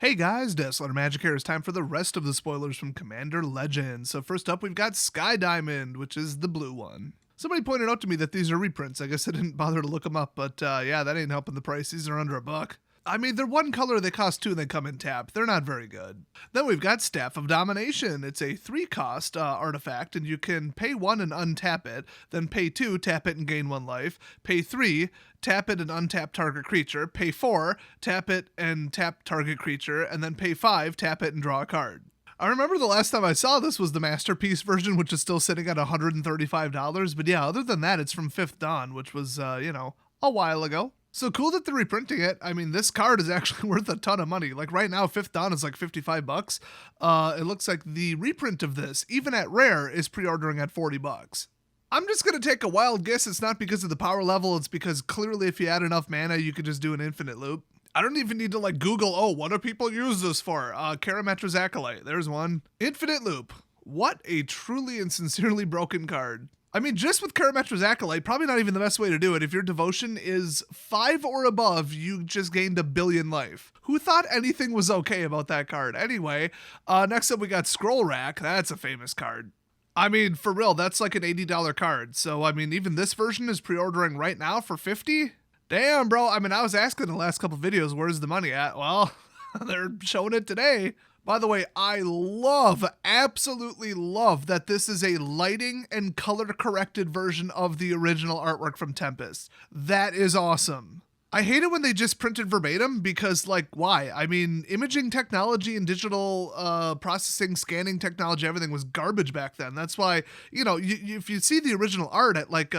Hey guys, Desolate Magic here. It's time for the rest of the spoilers from Commander Legends. So first up, we've got Sky Diamond, which is the blue one. Somebody pointed out to me that these are reprints. I guess I didn't bother to look them up, but yeah, that ain't helping the price. These are under $1. I mean, they're one color, they cost 2, and they come in tapped. They're not very good. Then we've got Staff of Domination. It's a 3-cost artifact, and you can pay 1 and untap it, then pay 2, tap it and gain 1 life, pay 3, tap it and untap target creature, pay 4, tap it and tap target creature, and then pay 5, tap it and draw a card. I remember the last time I saw this was the Masterpiece version, which is still sitting at $135, but yeah, other than that, it's from 5th Dawn, which was, a while ago. So cool that they're reprinting it. I mean, this card is actually worth a ton of money. Like right now, 5th Dawn is like $55. It looks like the reprint of this, even at rare, is pre-ordering at $40. I'm just going to take a wild guess. It's not because of the power level. It's because clearly if you add enough mana, you could just do an infinite loop. I don't even need to like Google, oh, what do people use this for? Karametra's Acolyte. There's one. Infinite loop. What a truly and sincerely broken card. I mean, just with Karametra's Acolyte, probably not even the best way to do it. If your devotion is 5 or above, you just gained 1 billion life. Who thought anything was okay about that card? Anyway, next up we got Scroll Rack. That's a famous card. I mean, for real, that's like an $80 card. So, I mean, even this version is pre-ordering right now for $50? Damn, bro. I mean, I was asking in the last couple videos, where's the money at? Well, they're showing it today. By the way, I absolutely love that this is a lighting and color corrected version of the original artwork from Tempest. That is awesome. I hate it when they just printed verbatim because, like, why? I mean, imaging technology and digital processing, scanning technology, everything was garbage back then. That's why, if you see the original art at, like,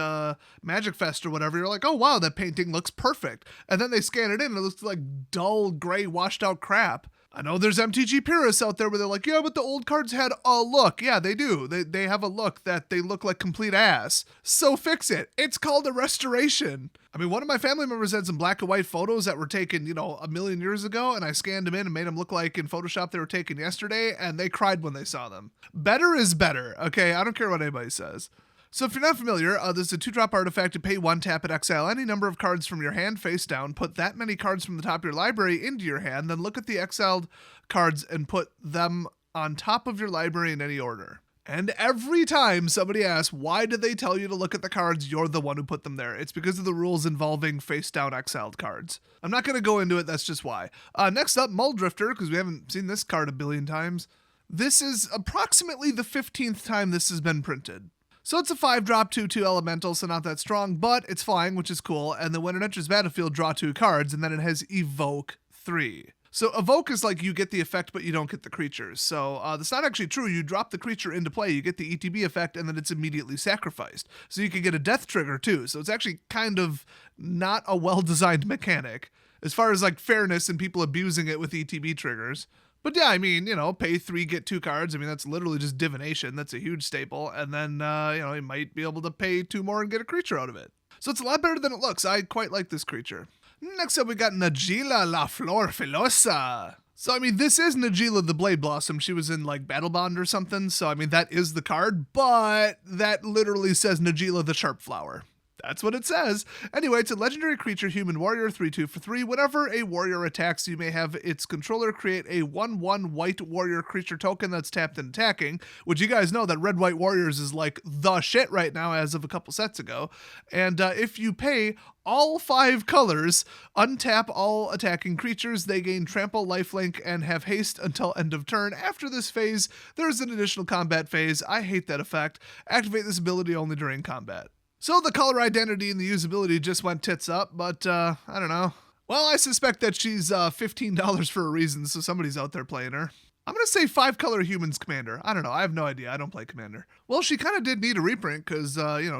Magic Fest or whatever, you're like, oh, wow, that painting looks perfect. And then they scan it in and it looks like dull, gray, washed out crap. I know there's MTG purists out there where they're like, yeah, but the old cards had a look. Yeah, they do. They have a look that they look like complete ass. So fix it. It's called a restoration. I mean, one of my family members had some black and white photos that were taken, 1 million years ago, and I scanned them in and made them look like in Photoshop they were taken yesterday, and they cried when they saw them. Better is better, okay? I don't care what anybody says. So if you're not familiar, this is a 2-drop artifact to pay 1, tap it, exile any number of cards from your hand face down, put that many cards from the top of your library into your hand, then look at the exiled cards and put them on top of your library in any order. And every time somebody asks, why did they tell you to look at the cards, you're the one who put them there. It's because of the rules involving face down exiled cards. I'm not going to go into it, that's just why. Next up, Mulldrifter, because we haven't seen this card 1 billion times. This is approximately the 15th time this has been printed. So it's a 5-drop 2/2 elemental, so not that strong, but it's flying, which is cool. And then when it enters battlefield, draw 2 cards, and then it has Evoke 3. So Evoke is like you get the effect, but you don't get the creatures. So that's not actually true. You drop the creature into play, you get the ETB effect, and then it's immediately sacrificed. So you can get a death trigger too. So it's actually kind of not a well-designed mechanic as far as like fairness and people abusing it with ETB triggers. But yeah, I mean, pay 3, get 2 cards. I mean, that's literally just divination. That's a huge staple. And then, you might be able to pay 2 more and get a creature out of it. So it's a lot better than it looks. I quite like this creature. Next up, we got Najeela La Flor Filosa. So, I mean, this is Najeela the Blade Blossom. She was in, like, Battle Bond or something. So, I mean, that is the card. But that literally says Najeela the Sharp Flower. That's what it says. Anyway, it's a legendary creature, human warrior, 3/2 for 3. Whenever a warrior attacks, you may have its controller create a 1/1 white warrior creature token that's tapped and attacking, which you guys know that red-white warriors is like the shit right now as of a couple sets ago. And if you pay all 5 colors, untap all attacking creatures, they gain trample, lifelink, and have haste until end of turn. After this phase, there's an additional combat phase. I hate that effect. Activate this ability only during combat. So the color identity and the usability just went tits up, but I don't know. Well, I suspect that she's $15 for a reason, so somebody's out there playing her. I'm going to say 5-color humans commander. I don't know. I have no idea. I don't play commander. Well, she kind of did need a reprint because,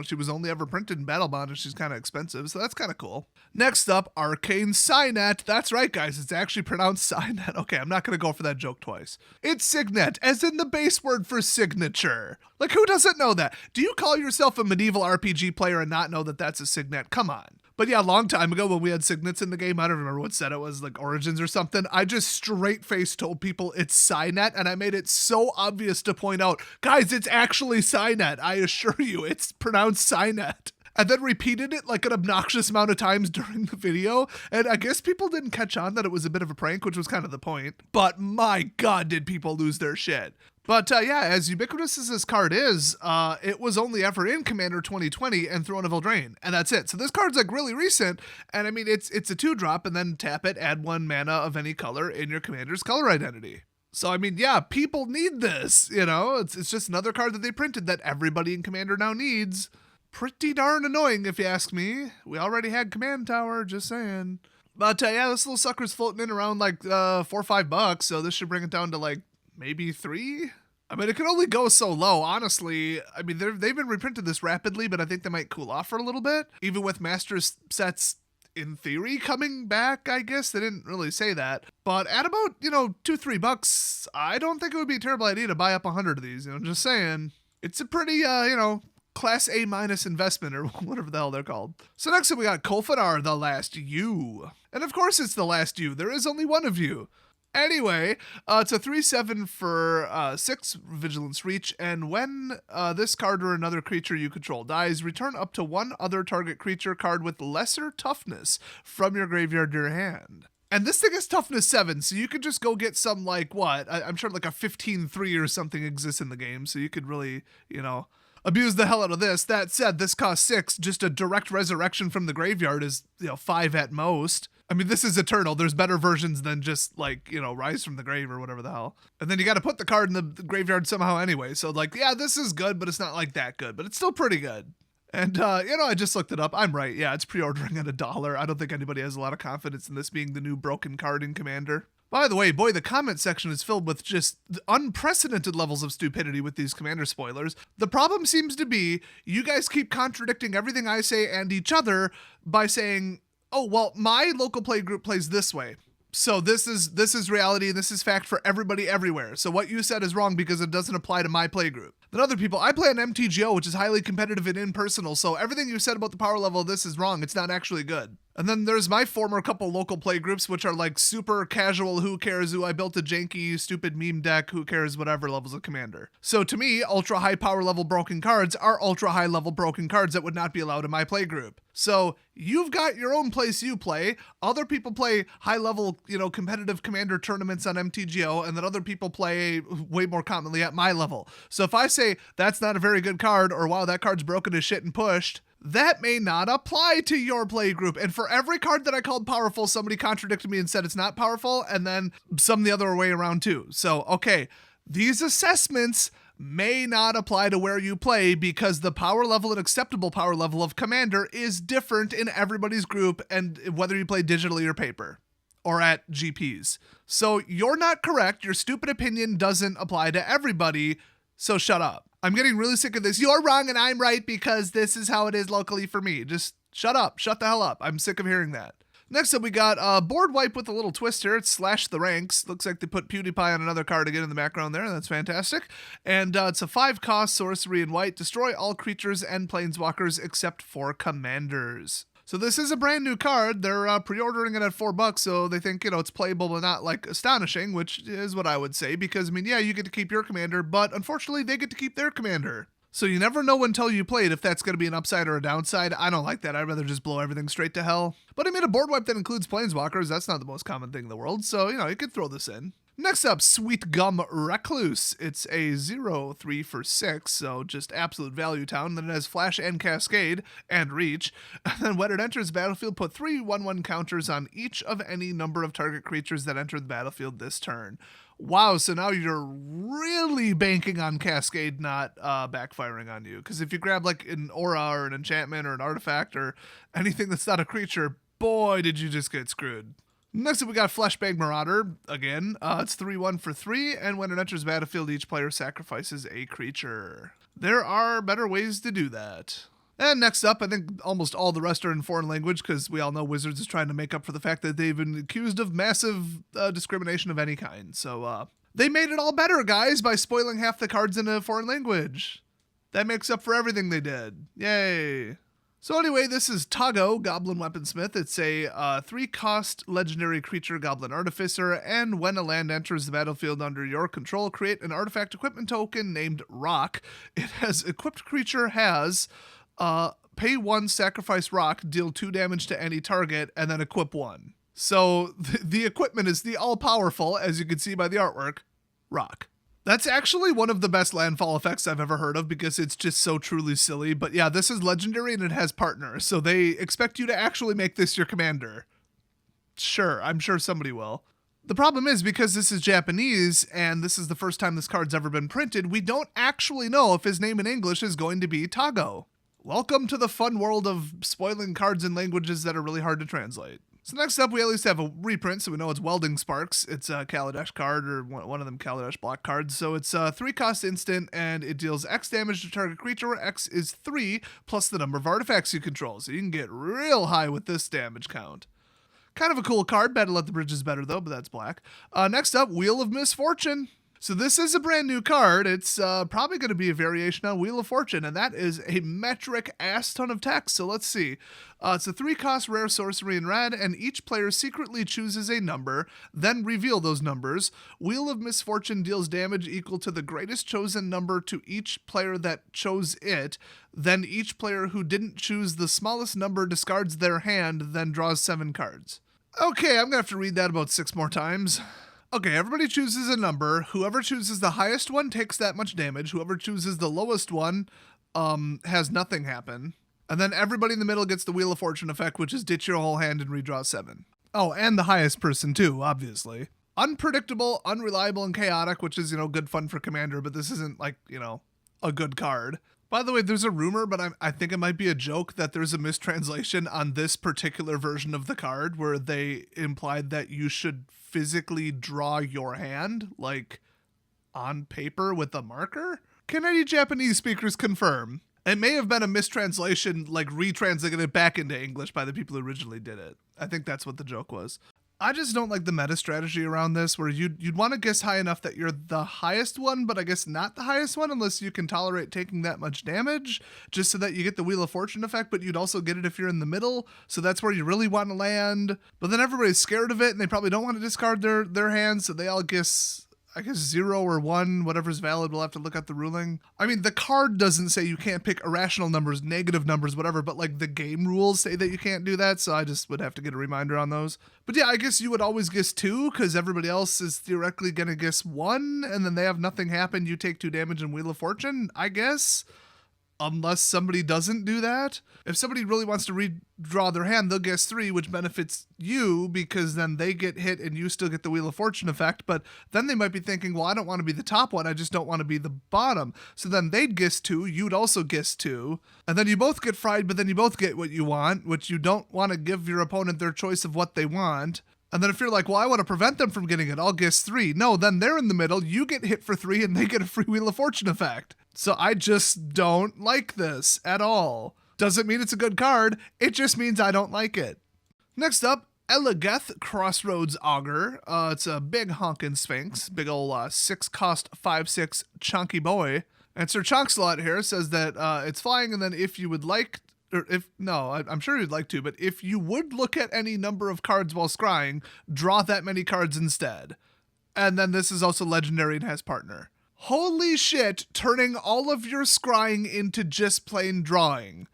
she was only ever printed in Battle Bond and she's kind of expensive, so that's kind of cool. Next up, Arcane Cyanet. That's right, guys. It's actually pronounced Cyanet. Okay, I'm not going to go for that joke twice. It's Signet, as in the base word for signature. Like, who doesn't know that? Do you call yourself a medieval RPG player and not know that that's a Signet? Come on. But yeah, a long time ago when we had signets in the game, I don't remember what set it was, like Origins or something, I just straight-faced told people it's Cyanet, and I made it so obvious to point out, guys, it's actually Cyanet. I assure you, it's pronounced Cyanet. and then repeated it like an obnoxious amount of times during the video. And I guess people didn't catch on that it was a bit of a prank, which was kind of the point. But my God, did people lose their shit. But yeah, as ubiquitous as this card is, it was only ever in Commander 2020 and Throne of Eldraine, and that's it. So this card's like really recent, and I mean, it's a 2-drop, and then tap it, add 1 mana of any color in your commander's color identity. So I mean, yeah, people need this, you know? It's just another card that they printed that everybody in Commander now needs. Pretty darn annoying, if you ask me. We already had Command Tower, just saying. But yeah, this little sucker's floating in around like $4 or $5, so this should bring it down to like maybe 3. I mean, it can only go so low, honestly. I mean, they've been reprinted this rapidly, but I think they might cool off for a little bit. Even with Masters sets, in theory, coming back, I guess. They didn't really say that. But at about, $2, $3, I don't think it would be a terrible idea to buy up 100 of these. Just saying. It's a pretty, Class A- investment, or whatever the hell they're called. So next up, we got Kobold The Last U. And of course it's The Last U. There is only one of you. Anyway, it's a 3/7 for 6 Vigilance Reach, and when this card or another creature you control dies, return up to 1 other target creature card with lesser toughness from your graveyard to your hand. And this thing is toughness 7, so you could just go get some, like, I'm sure like a 15/3 or something exists in the game, so you could really, abuse the hell out of this. That said, this costs 6. Just a direct resurrection from the graveyard is, 5 at most. I mean, this is Eternal. There's better versions than just, Rise from the Grave or whatever the hell. And then you got to put the card in the graveyard somehow anyway. So, yeah, this is good, but it's not, that good. But it's still pretty good. And, I just looked it up. I'm right. Yeah, it's pre-ordering at $1. I don't think anybody has a lot of confidence in this being the new broken card in Commander. By the way, boy, the comment section is filled with just unprecedented levels of stupidity with these Commander spoilers. The problem seems to be you guys keep contradicting everything I say and each other by saying, oh, well, my local play group plays this way. So this is reality, and this is fact for everybody everywhere. So what you said is wrong because it doesn't apply to my play group. Then other people, I play on MTGO, which is highly competitive and impersonal, so everything you said about the power level of this is wrong. It's not actually good. And then there's my former couple local play groups, which are super casual, who cares, I built a janky, stupid meme deck, who cares, whatever levels of Commander. So to me, ultra high power level broken cards are ultra high level broken cards that would not be allowed in my play group. So you've got your own place you play. Other people play high level, competitive Commander tournaments on MTGO, and then other people play way more commonly at my level. So if I say that's not a very good card, or wow, that card's broken as shit and pushed, that may not apply to your play group. And for every card that I called powerful, somebody contradicted me and said it's not powerful, and then some the other way around too. So, okay, these assessments may not apply to where you play because the power level and acceptable power level of Commander is different in everybody's group, and whether you play digitally or paper or at GPs. So you're not correct. Your stupid opinion doesn't apply to everybody. So shut up. I'm getting really sick of this. You're wrong and I'm right because this is how it is locally for me. Just shut up. Shut the hell up. I'm sick of hearing that. Next up, we got a board wipe with a little twist here. It's Slash the Ranks. Looks like they put PewDiePie on another card again in the background there. That's fantastic. And it's a 5-cost sorcery in white. Destroy all creatures and planeswalkers except for commanders. So this is a brand new card. They're pre-ordering it at $4, so they think, it's playable but not, astonishing, which is what I would say, because, yeah, you get to keep your commander, but unfortunately they get to keep their commander. So you never know until you play it if that's going to be an upside or a downside. I don't like that. I'd rather just blow everything straight to hell. But a board wipe that includes planeswalkers, that's not the most common thing in the world, so, you could throw this in. Next up, Sweet Gum Recluse. It's a 0/3 for 6, so just absolute value town. Then it has Flash and Cascade and Reach. And then when it enters the battlefield, put 3 1/1 counters on each of any number of target creatures that enter the battlefield this turn. Wow, so now you're really banking on Cascade not backfiring on you. Because if you grab an aura or an enchantment or an artifact or anything that's not a creature, boy, did you just get screwed. Next up, we got Fleshbag Marauder. Again, it's 3/1 for 3, and when it enters the battlefield, each player sacrifices a creature. There are better ways to do that. And next up, I think almost all the rest are in foreign language, because we all know Wizards is trying to make up for the fact that they've been accused of massive discrimination of any kind. So they made it all better, guys, by spoiling half the cards in a foreign language. That makes up for everything they did. Yay. So anyway, this is Tago, Goblin Weaponsmith. It's a 3-cost legendary creature, Goblin Artificer, and when a land enters the battlefield under your control, create an artifact equipment token named Rock. It has equipped creature has pay 1, sacrifice rock, deal 2 damage to any target, and then equip 1. So the equipment is the all-powerful, as you can see by the artwork, rock. That's actually one of the best landfall effects I've ever heard of because it's just so truly silly. But yeah, this is legendary and it has partners, so they expect you to actually make this your commander. Sure, I'm sure somebody will. The problem is, because this is Japanese and this is the first time this card's ever been printed, we don't actually know if his name in English is going to be Tago. Welcome to the fun world of spoiling cards in languages that are really hard to translate. So next up, we at least have a reprint, so we know it's Welding Sparks. It's a Kaladesh card, or one of them Kaladesh block cards. So it's a 3-cost instant, and it deals X damage to target creature, where X is 3, plus the number of artifacts you control. So you can get real high with this damage count. Kind of a cool card. Better Let the Bridges Better, though, but that's black. Next up, Wheel of Misfortune. So this is a brand new card. It's probably going to be a variation on Wheel of Fortune, and that is a metric ass ton of text. So let's see. It's a 3-cost rare sorcery in red, and each player secretly chooses a number, then reveal those numbers. Wheel of Misfortune deals damage equal to the greatest chosen number to each player that chose it. Then each player who didn't choose the smallest number discards their hand, then draws 7 cards. Okay, I'm going to have to read that about 6 more times. Okay, everybody chooses a number. Whoever chooses the highest one takes that much damage. Whoever chooses the lowest one has nothing happen. And then everybody in the middle gets the Wheel of Fortune effect, which is ditch your whole hand and redraw 7. Oh, and the highest person too, obviously. Unpredictable, unreliable, and chaotic, which is, good fun for Commander, but this isn't like, a good card. By the way, there's a rumor, but I think it might be a joke, that there's a mistranslation on this particular version of the card where they implied that you should physically draw your hand, like on paper with a marker. Can any Japanese speakers confirm? It may have been a mistranslation, like retranslating it back into English by the people who originally did it. I think that's what the joke was. I just don't like the meta strategy around this, where you'd want to guess high enough that you're the highest one, but I guess not the highest one unless you can tolerate taking that much damage, just so that you get the Wheel of Fortune effect, but you'd also get it if you're in the middle, so that's where you really want to land. But then everybody's scared of it, and they probably don't want to discard their hands, so they all guess, I guess 0 or 1, whatever's valid. We'll have to look at the ruling. I mean, the card doesn't say you can't pick irrational numbers, negative numbers, whatever, but like the game rules say that you can't do that, so I just would have to get a reminder on those. But yeah, I guess you would always guess 2, because everybody else is theoretically going to guess 1, and then they have nothing happen, you take 2 damage in Wheel of Fortune, I guess. Unless somebody doesn't do that. If somebody really wants to redraw their hand, they'll guess 3, which benefits you because then they get hit and you still get the Wheel of Fortune effect. But then they might be thinking, well, I don't want to be the top one. I just don't want to be the bottom. So then they'd guess 2. You'd also guess 2. And then you both get fried, but then you both get what you want, which you don't want to give your opponent their choice of what they want. And then if you're like, well, I want to prevent them from getting it, I'll guess 3. No, then they're in the middle. You get hit for 3 and they get a free Wheel of Fortune effect. So I just don't like this at all. Doesn't mean it's a good card. It just means I don't like it. Next up, Ellageth Crossroads Auger. It's a big honkin' sphinx. Big ol' 6-cost 5/6 chunky boy. And Sir Chonkslot here says that it's flying, and then if you would like, I'm sure you'd like to, but if you would look at any number of cards while scrying, draw that many cards instead. And then this is also legendary and has partner. Holy shit, turning all of your scrying into just plain drawing.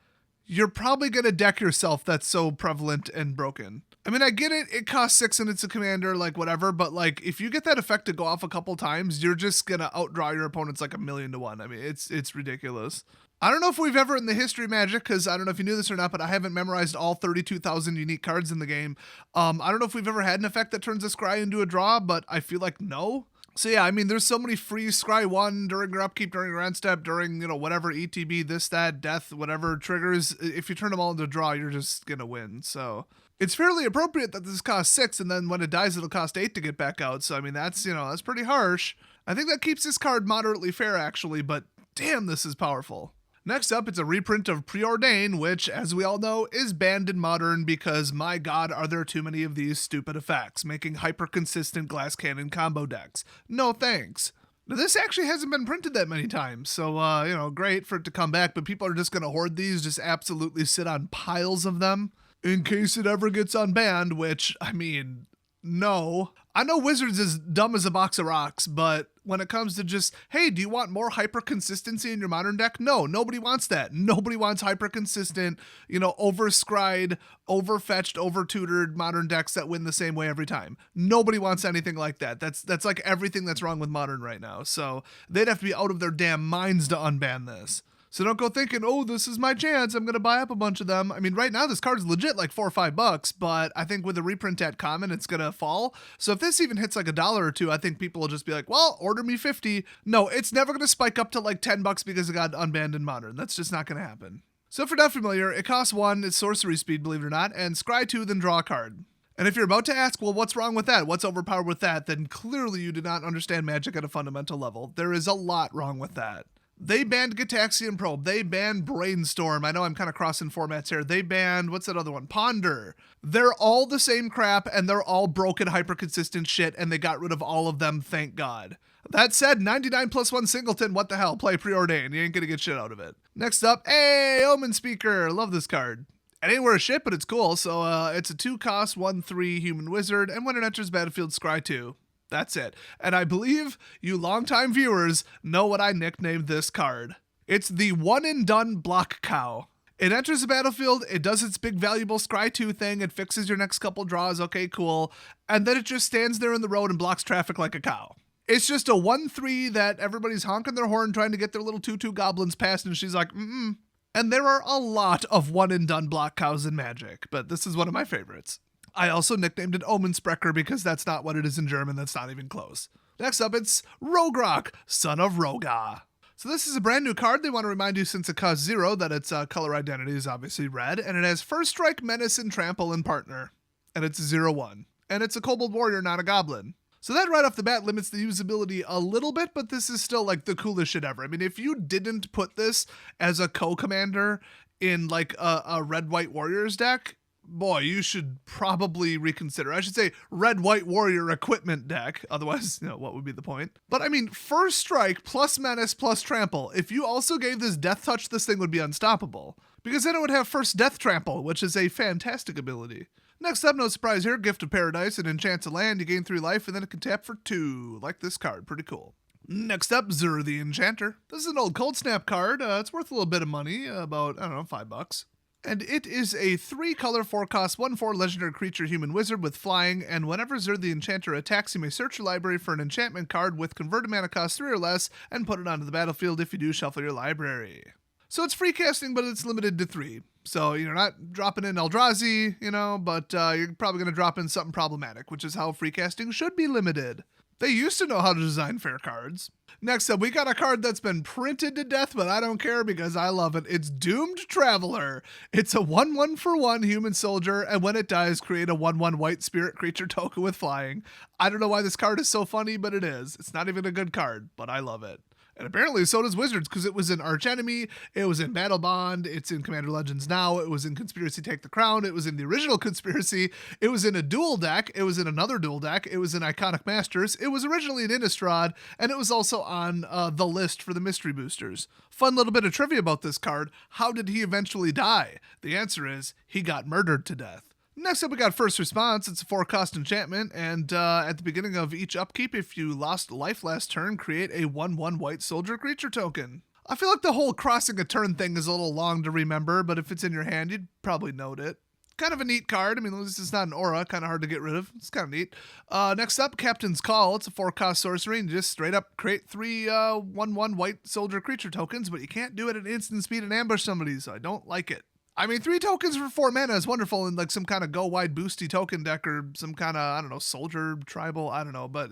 You're probably going to deck yourself. That's so prevalent and broken. I mean, I get it. It costs 6 and it's a commander, like whatever. But like, if you get that effect to go off a couple times, you're just going to outdraw your opponents like 1,000,000 to 1. I mean, it's ridiculous. I don't know if we've ever in the history of Magic, because I don't know if you knew this or not, but I haven't memorized all 32,000 unique cards in the game. I don't know if we've ever had an effect that turns a scry into a draw, but I feel like no. So yeah, I mean, there's so many free scry 1 during your upkeep, during your end step, during, whatever, ETB, this, that, death, whatever triggers. If you turn them all into draw, you're just going to win. So it's fairly appropriate that this costs 6, and then when it dies, it'll cost 8 to get back out. So, I mean, that's pretty harsh. I think that keeps this card moderately fair, actually, but damn, this is powerful. Next up, it's a reprint of Preordain, which, as we all know, is banned in Modern because, my god, are there too many of these stupid effects, making hyper-consistent glass cannon combo decks. No thanks. Now, this actually hasn't been printed that many times, so, great for it to come back, but people are just going to hoard these, just absolutely sit on piles of them, in case it ever gets unbanned, which, I mean, No. I know Wizards is dumb as a box of rocks, but when it comes to just, hey, do you want more hyper consistency in your modern deck? No, nobody wants that. Nobody wants hyper consistent, over-scryed, over-fetched, over-tutored modern decks that win the same way every time. Nobody wants anything like that. That's like everything that's wrong with modern right now. So they'd have to be out of their damn minds to unban this. So don't go thinking, oh, this is my chance, I'm going to buy up a bunch of them. I mean, right now this card is legit like $4 or $5, but I think with a reprint at common, it's going to fall. So if this even hits like $1 or $2, I think people will just be like, well, order me 50. No, it's never going to spike up to like $10 because it got unbanned in modern. That's just not going to happen. So if you're not familiar, it costs 1, it's sorcery speed, believe it or not, and scry 2, then draw a card. And if you're about to ask, well, what's wrong with that? What's overpowered with that? Then clearly you do not understand Magic at a fundamental level. There is a lot wrong with that. They banned Gitaxian Probe. They banned Brainstorm. I know I'm kind of crossing formats here. They banned, what's that other one? Ponder. They're all the same crap, and they're all broken, hyper-consistent shit, and they got rid of all of them, thank God. That said, 99+1 Singleton, what the hell? Play Preordain. You ain't gonna get shit out of it. Next up, hey, Omen Speaker. Love this card. It ain't worth shit, but it's cool. So it's a 2-cost, 1/3 human wizard, and when it enters battlefield, scry 2. That's it. And I believe you longtime viewers know what I nicknamed this card. It's the one and done block cow. It enters the battlefield, it does its big valuable scry 2 thing, it fixes your next couple draws, okay, cool. And then it just stands there in the road and blocks traffic like a cow. It's just a 1/3 that everybody's honking their horn trying to get their little 2/2 goblins past, and she's like, mm-mm. And there are a lot of one and done block cows in Magic, but this is one of my favorites. I also nicknamed it Omen-Sprecher because that's not what it is in German. That's not even close. Next up, it's Roguerock, Son of Roga. So this is a brand new card. They want to remind you, since it costs 0, that its color identity is obviously red, and it has First Strike, Menace, and Trample in partner. And it's 0/1. And it's a Kobold Warrior, not a Goblin. So that right off the bat limits the usability a little bit, but this is still like the coolest shit ever. I mean, if you didn't put this as a co-commander in like a Red-White Warriors deck, boy, you should probably reconsider. I should say Red-White Warrior equipment deck. Otherwise, what would be the point? But I mean, First Strike plus Menace plus Trample. If you also gave this Death Touch, this thing would be unstoppable. Because then it would have First Death Trample, which is a fantastic ability. Next up, no surprise here, Gift of Paradise. It enchants a land, you gain 3 life, and then it can tap for 2. Like this card, pretty cool. Next up, Zur the Enchanter. This is an old Cold Snap card. It's worth a little bit of money, about, I don't know, $5. And it is a 3-color, 4-cost, 1/4 legendary creature human wizard with flying, and whenever Zur the Enchanter attacks, you may search your library for an enchantment card with converted mana cost 3 or less, and put it onto the battlefield. If you do, shuffle your library. So it's free casting, but it's limited to 3. So you're not dropping in Eldrazi, but you're probably going to drop in something problematic, which is how free casting should be limited. They used to know how to design fair cards. Next up, we got a card that's been printed to death, but I don't care because I love it. It's Doomed Traveler. It's a 1/1 for 1 human soldier, and when it dies, create a 1/1 white spirit creature token with flying. I don't know why this card is so funny, but it is. It's not even a good card, but I love it. And apparently so does Wizards, because it was in Archenemy, it was in Battle Bond, it's in Commander Legends now, it was in Conspiracy Take the Crown, it was in the original Conspiracy, it was in a dual deck, it was in another dual deck, it was in Iconic Masters, it was originally in Innistrad, and it was also on the list for the Mystery Boosters. Fun little bit of trivia about this card. How did he eventually die? The answer is, he got murdered to death. Next up, we got First Response. It's a 4-cost enchantment, and at the beginning of each upkeep, if you lost life last turn, create a 1/1 white soldier creature token. I feel like the whole crossing a turn thing is a little long to remember, but if it's in your hand, you'd probably note it. Kind of a neat card. I mean, this is not an aura, kind of hard to get rid of. It's kind of neat. Next up, Captain's Call. It's a 4-cost sorcery, and you just straight up create 3 1/1 white soldier creature tokens, but you can't do it at instant speed and ambush somebody, so I don't like it. I mean, 3 tokens for 4 mana is wonderful in like some kind of go wide boosty token deck or some kind of, I don't know, soldier, tribal, I don't know, but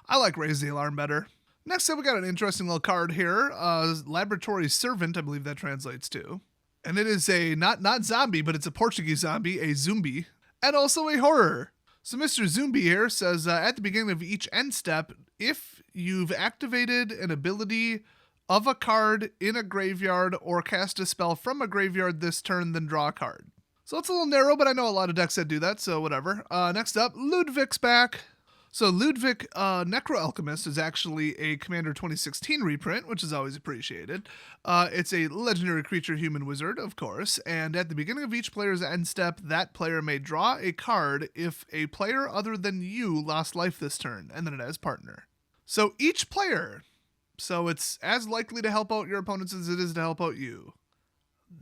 I like Raise the Alarm better. Next up, we got an interesting little card here, Laboratory Servant, I believe that translates to. And it is a, not zombie, but it's a Portuguese zombie, a Zumbi, and also a horror. So Mr. Zumbi here says, at the beginning of each end step, if you've activated an ability of a card in a graveyard or cast a spell from a graveyard this turn, then draw a card. So it's a little narrow, but I know a lot of decks that do that, so whatever. Next up, Ludwig's back. So Ludwig Necroalchemist is actually a Commander 2016 reprint, which is always appreciated. It's a legendary creature human wizard, of course, and at the beginning of each player's end step, that player may draw a card if a player other than you lost life this turn, and then it has partner. So each player, so it's as likely to help out your opponents as it is to help out you.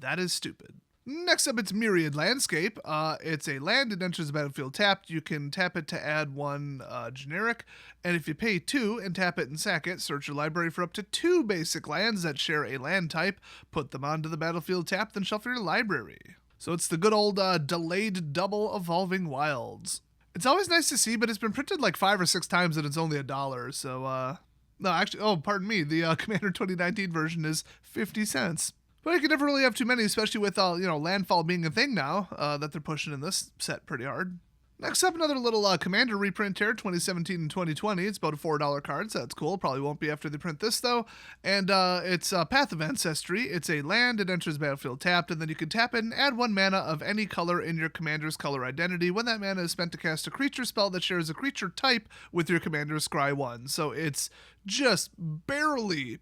That is stupid. Next up, it's Myriad Landscape. It's a land. It enters the battlefield tapped. You can tap it to add one generic, and if you pay 2 and tap it and sack it, search your library for up to 2 basic lands that share a land type, put them onto the battlefield tapped, then shuffle your library. So it's the good old delayed double Evolving Wilds. It's always nice to see, but it's been printed like 5 or 6 times and it's only $1, so no, actually, oh, pardon me, the Commander 2019 version is 50 cents. But you can never really have too many, especially with landfall being a thing now that they're pushing in this set pretty hard. Next up, another little Commander reprint here, 2017 and 2020. It's about a $4 card, so that's cool. Probably won't be after they print this, though. And it's Path of Ancestry. It's a land. It enters battlefield tapped, and then you can tap it and add 1 mana of any color in your commander's color identity when that mana is spent to cast a creature spell that shares a creature type with your commander's Scry 1. So it's just barely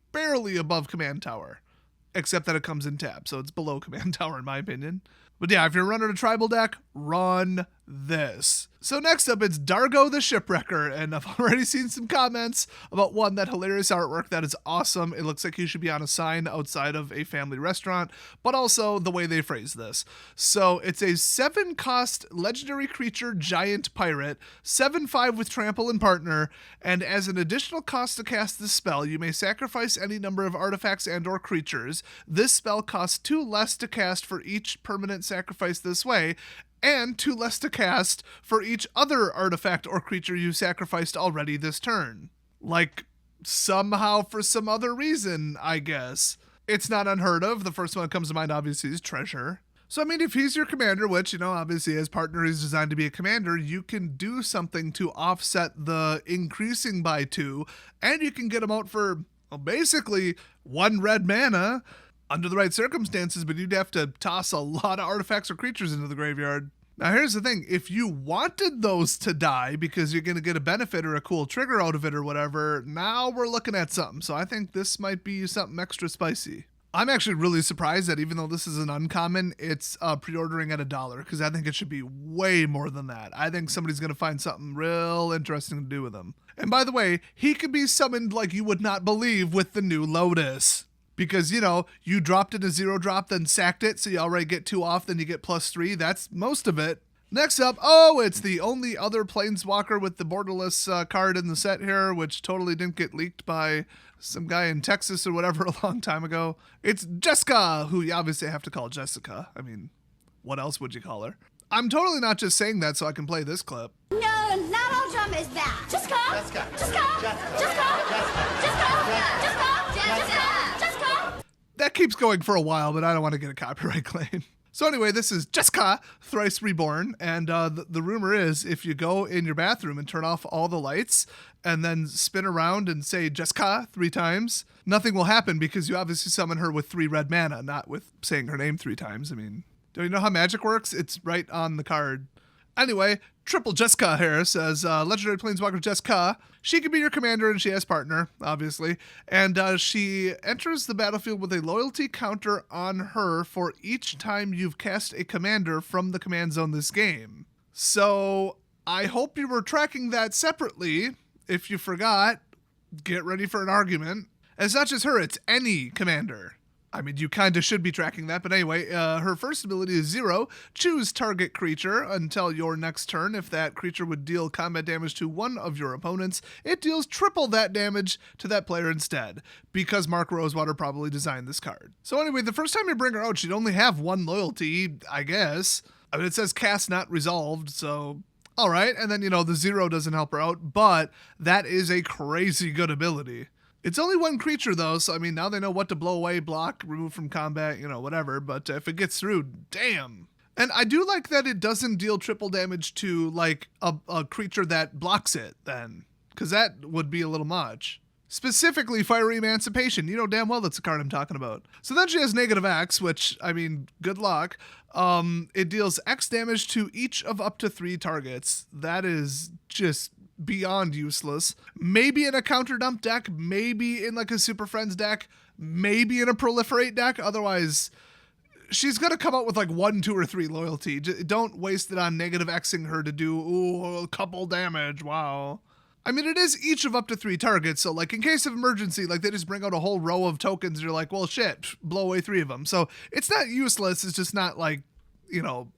above Command Tower. Except that it comes in tab, so it's below Command Tower in my opinion. But yeah, if you're running a tribal deck, run this. So next up, it's Dargo the Shipwrecker, and I've already seen some comments about that hilarious artwork. That is awesome. It looks like he should be on a sign outside of a family restaurant, but also the way they phrase this. So it's a 7-cost legendary creature giant pirate, 7/5 with trample and partner, and as an additional cost to cast this spell, you may sacrifice any number of artifacts and or creatures. This spell costs 2 less to cast for each permanent sacrifice this way, and 2 less to cast for each other artifact or creature you sacrificed already this turn. Like, somehow for some other reason, I guess. It's not unheard of. The first one that comes to mind, obviously, is Treasure. So, I mean, if he's your commander, which, obviously as partner he's designed to be a commander, you can do something to offset the increasing by 2, and you can get him out for, basically 1 red mana, under the right circumstances, but you'd have to toss a lot of artifacts or creatures into the graveyard. Now here's the thing, if you wanted those to die because you're going to get a benefit or a cool trigger out of it or whatever, now we're looking at something. So I think this might be something extra spicy. I'm actually really surprised that even though this is an uncommon, it's pre-ordering at $1, because I think it should be way more than that. I think somebody's going to find something real interesting to do with him. And by the way, he could be summoned like you would not believe with the new Lotus. Because, you dropped in a 0-drop, then sacked it, so you already get 2 off, then you get +3. That's most of it. Next up, it's the only other Planeswalker with the borderless card in the set here, which totally didn't get leaked by some guy in Texas or whatever a long time ago. It's Jessica, who you obviously have to call Jessica. I mean, what else would you call her? I'm totally not just saying that so I can play this clip. No, not all drama is bad. Jessica! Jessica! Jessica! Jessica! That keeps going for a while, but I don't want to get a copyright claim. So anyway, this is Jessica, thrice reborn, and the rumor is if you go in your bathroom and turn off all the lights and then spin around and say Jessica 3 times, nothing will happen because you obviously summon her with 3 red mana, not with saying her name 3 times. I mean, don't you know how magic works? It's right on the card. Anyway, Triple Jessica here says, Legendary Planeswalker Jessica, she can be your commander and she has partner, obviously, and she enters the battlefield with a loyalty counter on her for each time you've cast a commander from the command zone this game. So, I hope you were tracking that separately. If you forgot, get ready for an argument. And it's not just her, it's any commander. I mean, you kind of should be tracking that, but anyway, her first ability is 0. Choose target creature until your next turn. If that creature would deal combat damage to one of your opponents, it deals triple that damage to that player instead, because Mark Rosewater probably designed this card. So anyway, the first time you bring her out, she'd only have 1 loyalty, I guess. I mean, it says cast not resolved, so all right. And then, the 0 doesn't help her out, but that is a crazy good ability. It's only 1 creature, though, so, I mean, now they know what to blow away, block, remove from combat, whatever, but if it gets through, damn. And I do like that it doesn't deal triple damage to, like, a creature that blocks it, then, because that would be a little much. Specifically, Fiery Emancipation. You know damn well that's the card I'm talking about. So then she has negative X, which, I mean, good luck. It deals X damage to each of up to 3 targets. That is just beyond useless. Maybe in a counter dump deck, maybe in like a Super Friends deck, maybe in a proliferate deck. Otherwise, she's going to come out with like 1, 2, or 3 loyalty. Don't waste it on negative Xing her to do a couple damage. Wow. I mean, it is each of up to 3 targets, so like in case of emergency, like they just bring out a whole row of tokens, and you're like, well, shit, blow away 3 of them. So it's not useless, it's just not like,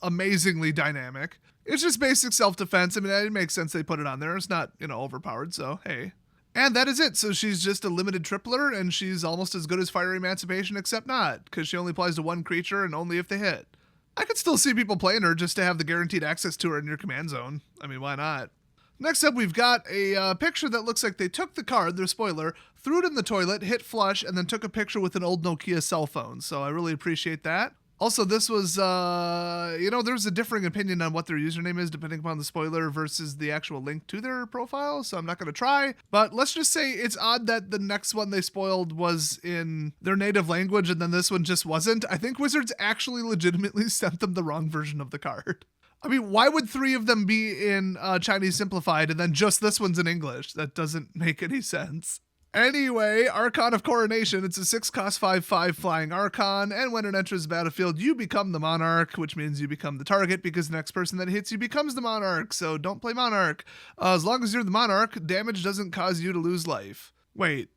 amazingly dynamic. It's just basic self-defense. I mean, it makes sense they put it on there. It's not, overpowered, so hey. And that is it. So she's just a limited tripler, and she's almost as good as Fiery Emancipation, except not, because she only applies to 1 creature and only if they hit. I could still see people playing her just to have the guaranteed access to her in your command zone. I mean, why not? Next up, we've got a picture that looks like they took the card, their spoiler, threw it in the toilet, hit flush, and then took a picture with an old Nokia cell phone. So I really appreciate that. Also, this was, there's a differing opinion on what their username is depending upon the spoiler versus the actual link to their profile, so I'm not going to try. But let's just say it's odd that the next one they spoiled was in their native language and then this one just wasn't. I think Wizards actually legitimately sent them the wrong version of the card. I mean, why would 3 of them be in Chinese Simplified and then just this one's in English? That doesn't make any sense. Anyway, Archon of Coronation. It's a 6-cost 5/5 flying Archon, and when it enters the battlefield, you become the Monarch, which means you become the target because the next person that hits you becomes the Monarch, so don't play Monarch. As long as you're the Monarch, damage doesn't cause you to lose life. Wait,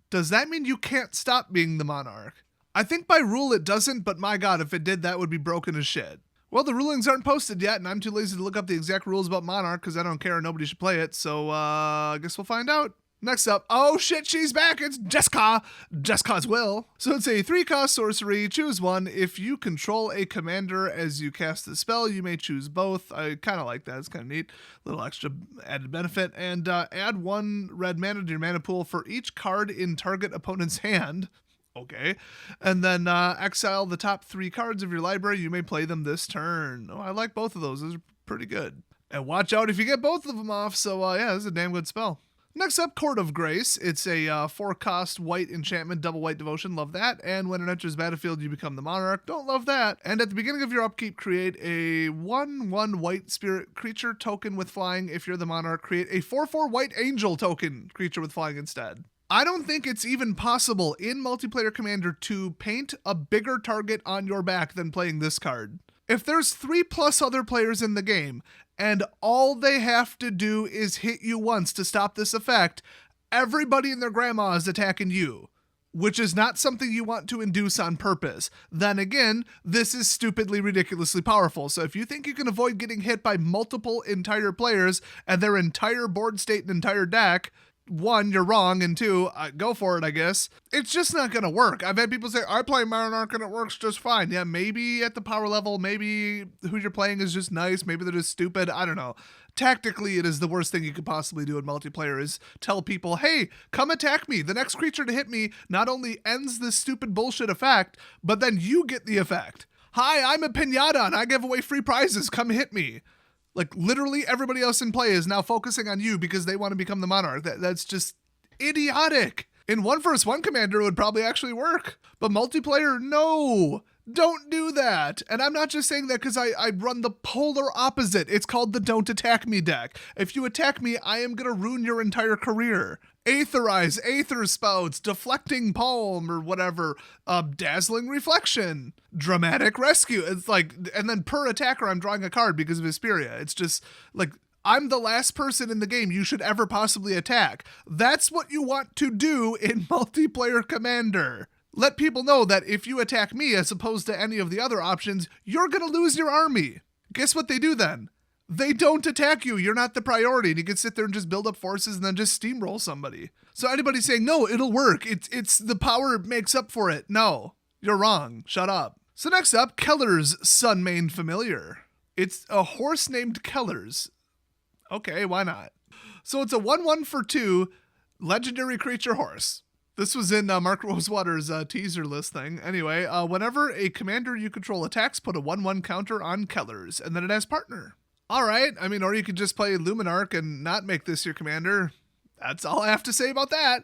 does that mean you can't stop being the Monarch? I think by rule it doesn't, but my god, if it did, that would be broken as shit. Well, the rulings aren't posted yet, and I'm too lazy to look up the exact rules about Monarch because I don't care and nobody should play it, so I guess we'll find out. Next up, oh shit, she's back, it's Jessica! Jessica's Will. So it's a 3-cost sorcery, choose one. If you control a commander as you cast the spell, you may choose both. I kind of like that, it's kind of neat. A little extra added benefit. And add 1 red mana to your mana pool for each card in target opponent's hand. Okay. And then exile the top 3 cards of your library. You may play them this turn. Oh, I like both of those. Those are pretty good. And watch out if you get both of them off. So yeah, this is a damn good spell. Next up, Court of Grace. It's a 4-cost white enchantment, double white devotion. Love that. And when it enters battlefield, you become the Monarch. Don't love that. And at the beginning of your upkeep, create a 1/1 white spirit creature token with flying. If you're the Monarch, create a 4/4 white angel token creature with flying instead. I don't think it's even possible in multiplayer Commander to paint a bigger target on your back than playing this card. If there's 3+ other players in the game, and all they have to do is hit you once to stop this effect, everybody and their grandma is attacking you, which is not something you want to induce on purpose. Then again, this is stupidly, ridiculously powerful. So if you think you can avoid getting hit by multiple entire players and their entire board state and entire deck, 1, you're wrong, and 2, go for it, I guess. It's just not going to work. I've had people say, I play Monarch and it works just fine. Yeah, maybe at the power level, maybe who you're playing is just nice, maybe they're just stupid, I don't know. Tactically, it is the worst thing you could possibly do in multiplayer is tell people, hey, come attack me. The next creature to hit me not only ends this stupid bullshit effect, but then you get the effect. Hi, I'm a piñata and I give away free prizes, come hit me. Like, literally everybody else in play is now focusing on you because they want to become the Monarch. That's just idiotic. In 1-1 Commander, it would probably actually work. But multiplayer, no. Don't do that. And I'm not just saying that because I run the polar opposite. It's called the Don't Attack Me deck. If you attack me, I am going to ruin your entire career. Aetherize, Aether Spouts, Deflecting Palm, or whatever, Dazzling Reflection, Dramatic Rescue. It's like, and then per attacker, I'm drawing a card because of Hesperia. It's just like, I'm the last person in the game you should ever possibly attack. That's what you want to do in multiplayer Commander. Let people know that if you attack me as opposed to any of the other options, you're going to lose your army. Guess what they do then? They don't attack you. You're not the priority. And you can sit there and just build up forces and then just steamroll somebody. So anybody saying, no, it'll work. It's the power makes up for it. No, you're wrong. Shut up. So next up, Kellers Son main familiar. It's a horse named Kellers. Okay, why not? So it's a 1/1 for 2 legendary creature horse. This was in Mark Rosewater's teaser list thing. Anyway, whenever a commander you control attacks, put a 1/1 counter on Kellers, and then it has partner. All right, I mean, or you could just play Luminarch and not make this your commander. That's all I have to say about that.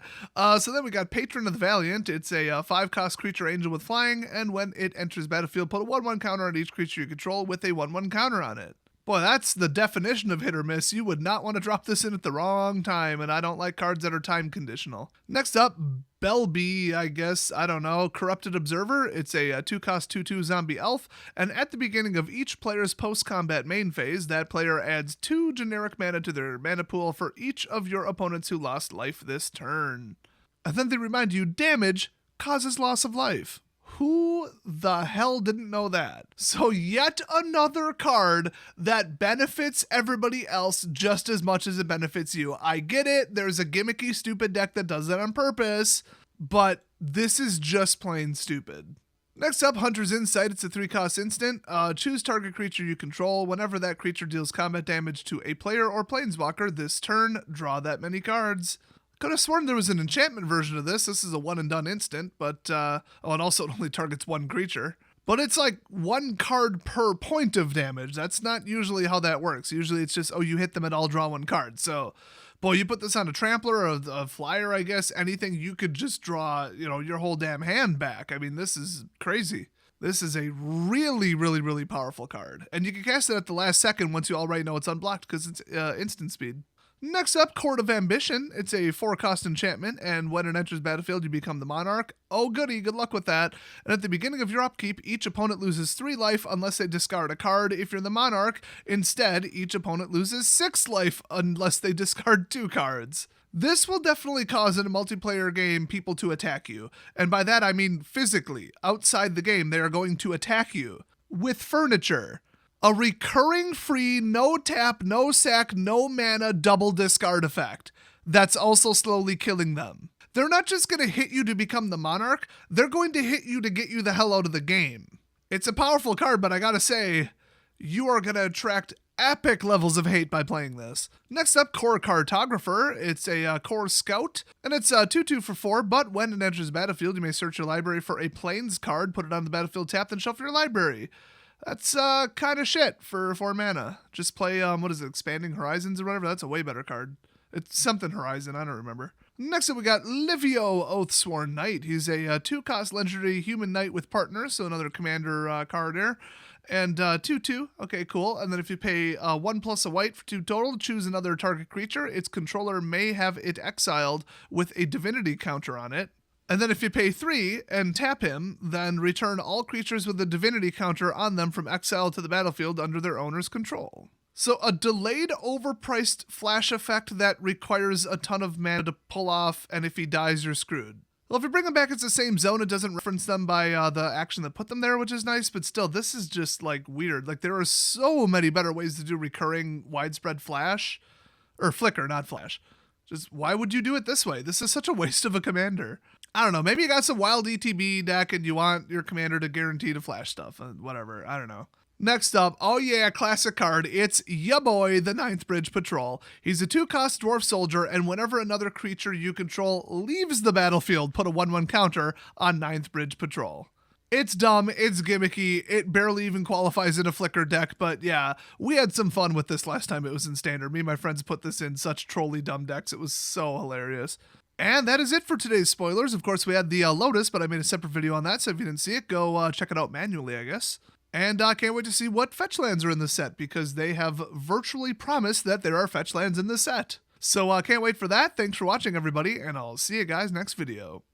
So then we got Patron of the Valiant. It's a 5-cost creature angel with flying, and when it enters battlefield, put a 1/1 counter on each creature you control with a 1/1 counter on it. Boy, that's the definition of hit or miss. You would not want to drop this in at the wrong time, and I don't like cards that are time conditional. Next up, Belby, I guess, I don't know, Corrupted Observer. It's a 2-cost 2/2 zombie elf, and at the beginning of each player's post-combat main phase, that player adds 2 generic mana to their mana pool for each of your opponents who lost life this turn. And then they remind you, damage causes loss of life. Who the hell didn't know that? So yet another card that benefits everybody else just as much as it benefits you. I get it. There's a gimmicky, stupid deck that does that on purpose, but this is just plain stupid. Next up, Hunter's Insight. It's a 3-cost instant. Choose target creature you control. Whenever that creature deals combat damage to a player or planeswalker this turn, draw that many cards. Could have sworn there was an enchantment version of this. This is a one and done instant, but, and also it only targets 1 creature. But it's like 1 card per point of damage. That's not usually how that works. Usually it's just, oh, you hit them and I'll draw 1 card. So, boy, you put this on a trampler or a flyer, I guess, anything, you could just draw, your whole damn hand back. I mean, this is crazy. This is a really, really, really powerful card. And you can cast it at the last second once you already know it's unblocked because it's instant speed. Next up, Court of Ambition. It's a 4-cost enchantment, and when it enters battlefield, you become the monarch. Oh goody, good luck with that. And at the beginning of your upkeep, each opponent loses 3 life unless they discard a card. If you're the monarch, instead, each opponent loses 6 life unless they discard 2 cards. This will definitely cause in a multiplayer game people to attack you. And by that, I mean physically. Outside the game, they are going to attack you with furniture. A recurring free, no tap, no sack, no mana double discard effect that's also slowly killing them. They're not just going to hit you to become the monarch, they're going to hit you to get you the hell out of the game. It's a powerful card, but I gotta say, you are going to attract epic levels of hate by playing this. Next up, Core Cartographer. It's a Core Scout, and it's 2/2 for 4, but when it enters the battlefield, you may search your library for a Plains card, put it on the battlefield tap, then shuffle your library. That's kind of shit for 4 mana. Just play, Expanding Horizons or whatever? That's a way better card. It's something Horizon, I don't remember. Next up, we got Livio, Oathsworn Knight. He's a 2-cost legendary human knight with partner, so another commander card there. And 2/2, okay, cool. And then if you pay 1 plus a white for 2 total, choose another target creature. Its controller may have it exiled with a divinity counter on it. And then if you pay 3 and tap him, then return all creatures with a divinity counter on them from exile to the battlefield under their owner's control. So a delayed overpriced flash effect that requires a ton of mana to pull off, and if he dies, you're screwed. Well, if you bring them back, it's the same zone. It doesn't reference them by the action that put them there, which is nice, but still, this is just like weird. Like there are so many better ways to do recurring widespread flash, or flicker, not flash. Just why would you do it this way? This is such a waste of a commander. I don't know. Maybe you got some wild ETB deck and you want your commander to guarantee to flash stuff. Whatever. I don't know. Next up, oh yeah, classic card. It's ya boy, the 9th Bridge Patrol. He's a 2-cost dwarf soldier, and whenever another creature you control leaves the battlefield, put a 1/1 counter on 9th Bridge Patrol. It's dumb, it's gimmicky, it barely even qualifies in a flicker deck, but yeah, we had some fun with this last time it was in Standard. Me and my friends put this in such trolly dumb decks. It was so hilarious. And that is it for today's spoilers. Of course, we had the Lotus, but I made a separate video on that, so if you didn't see it, go check it out manually, I guess. And I can't wait to see what fetch lands are in the set, because they have virtually promised that there are fetch lands in the set. So I can't wait for that. Thanks for watching, everybody, and I'll see you guys next video.